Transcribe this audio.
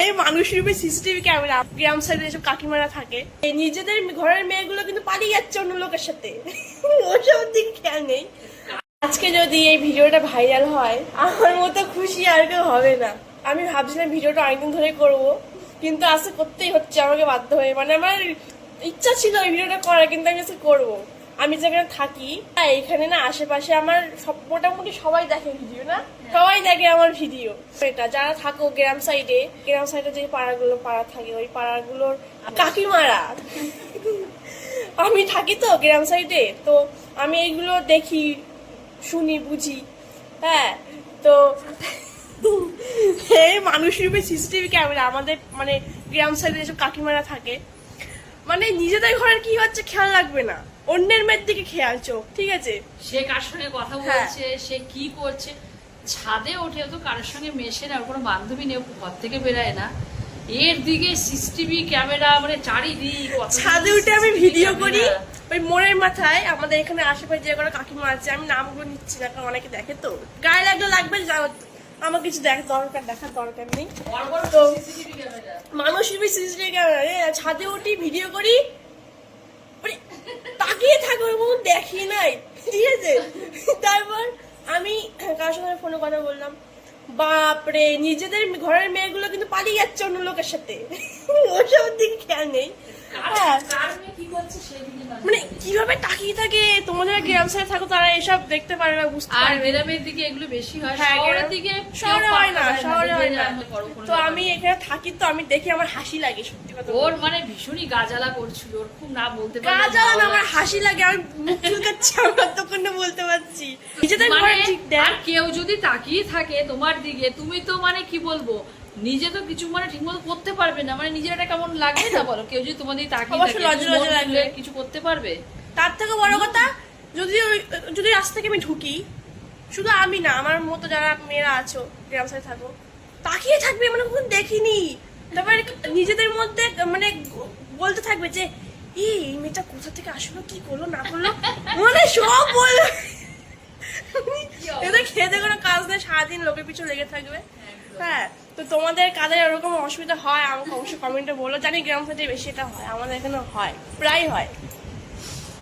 এই মানুষ রূপে সিসিটিভি ক্যামেরা গ্রাম সাইডে এসব কাকিমারা থাকে, এই নিজেদের ঘরের মেয়েগুলো কিন্তু পালিয়ে যাচ্ছে অন্য লোকের সাথে। ওসব দিকে খেয়াল নেই। আজকে যদি এই ভিডিওটা ভাইরাল হয়, আমার মতো খুশি আর কেউ হবে না। আমি ভাবছিলাম ভিডিওটা অনেকদিন ধরে করব, কিন্তু আজকে করতেই হচ্ছে আমাকে বাধ্য হয়ে। মানে আমার ইচ্ছা ছিল এই ভিডিওটা করার, কিন্তু আমি আজকে করবো। আমি যেখানে থাকি এখানে না আশেপাশে আমার সব মোটামুটি সবাই দেখে ভিডিও, না সবাই দেখে আমার ভিডিও। এটা যারা থাকো গ্রাম সাইডে যে পাড়া থাকে, ওই পাড়াগুলোর কাকিমারা, আমি থাকি তো গ্রাম সাইডে, তো আমি এইগুলো দেখি, শুনি, বুঝি। হ্যাঁ, তো এই মানুষ রূপে সিসিটিভি ক্যামেরা আমাদের মানে গ্রাম সাইডে যেসব কাকিমারা থাকে, মানে নিজেদের ঘরের কি হচ্ছে খেয়াল রাখবে না, অন্যের মেয়ের দিকে খেয়াল চোখ। ঠিক আছে, সে কার সঙ্গে কথা বলছে, সে কি করছে, ছাদে ওঠে তো কারোর সঙ্গে মেশে না, কোনো বান্ধবী নেই, ঘর থেকে বেরায় না, এর দিকে সিসিটিভি ক্যামেরা মানে চারিদিক। ছাদে উঠে আমি ভিডিও করি ওই মোড়ের মাথায়। আমাদের এখানে আশেপাশে যে কোনো কাকিমা আছে, আমি নামগুলো নিচ্ছি না কারণ অনেকে দেখে, তো গায়ে লাগবে আমার কিছু দেখার দরকার নেই। তো মানুষ সিসিটিভি ক্যামেরা ছাদে উঠি ভিডিও করি, তাকিয়ে থাকো এবং দেখি নাই। ঠিক আছে, তারপর আমি কার সঙ্গে ফোনে কথা বললাম, বাপরে নিজেদের ঘরের মেয়েগুলো কিন্তু পালিয়ে যাচ্ছে অন্য লোকের সাথে। ওসব দিকে খেয়াল নেই। মানে কিভাবে তাকিয়ে থাকে, তোমাদের গ্রাম সাইডে থাকো তারা এসব দেখতে পারে না, বুঝতে পারে। আর গ্রামের দিকে এগুলো বেশি হয়, শহরে হয় না। তো আমি এখানে থাকি, তো আমি দেখি আমার হাসি লাগে, সত্যি কথা। ওর মানে ভীষণই গাজালা করছিল, ওর খুব না বলতে পারি, গাজালা না, আমার হাসি লাগে, আমি মুখ চুলকাচ্ছি, আমার তখন বলতে পারছি। নিজেদের ঘরে ঠিক দেখ, আর কেউ যদি তাকিয়ে থাকে তোমার দিকে, তুমি তো মানে কি বলবো, নিজে তো কিছু মানে ঠিক মতো করতে পারবে না, মানে নিজের একটা কেমন লাগবে না বলো? কেউ যদি তোমাদের তাকিয়ে থাকে কিছু করতে পারবে? তার থেকে বড় কথা, যদি রাস্তা থেকে আমি ঢুকি, শুধু আমি না, আমার মতো যারা মেয়েরা আছো গ্রাম সাইডে থাকো, তাকিয়ে থাকবে, মানে কখন দেখিনি। তারপরে নিজেদের মধ্যে মানে বলতে থাকবে যে এই মেয়েটা কোথা থেকে আসলো, কি করলো না করলো, মানে সব বলবে। এদের খেতে কোনো কাজ নেই, সারাদিন লোকের পিছু লেগে থাকবে। হ্যাঁ, তো তোমাদের কাদের এরকম অসুবিধা হয় আমাকে অবশ্যই কমেন্টে বলো। জানি গ্রাম সাইডে বেশি এটা হয়, আমাদের এখানে হয়, প্রায় হয়।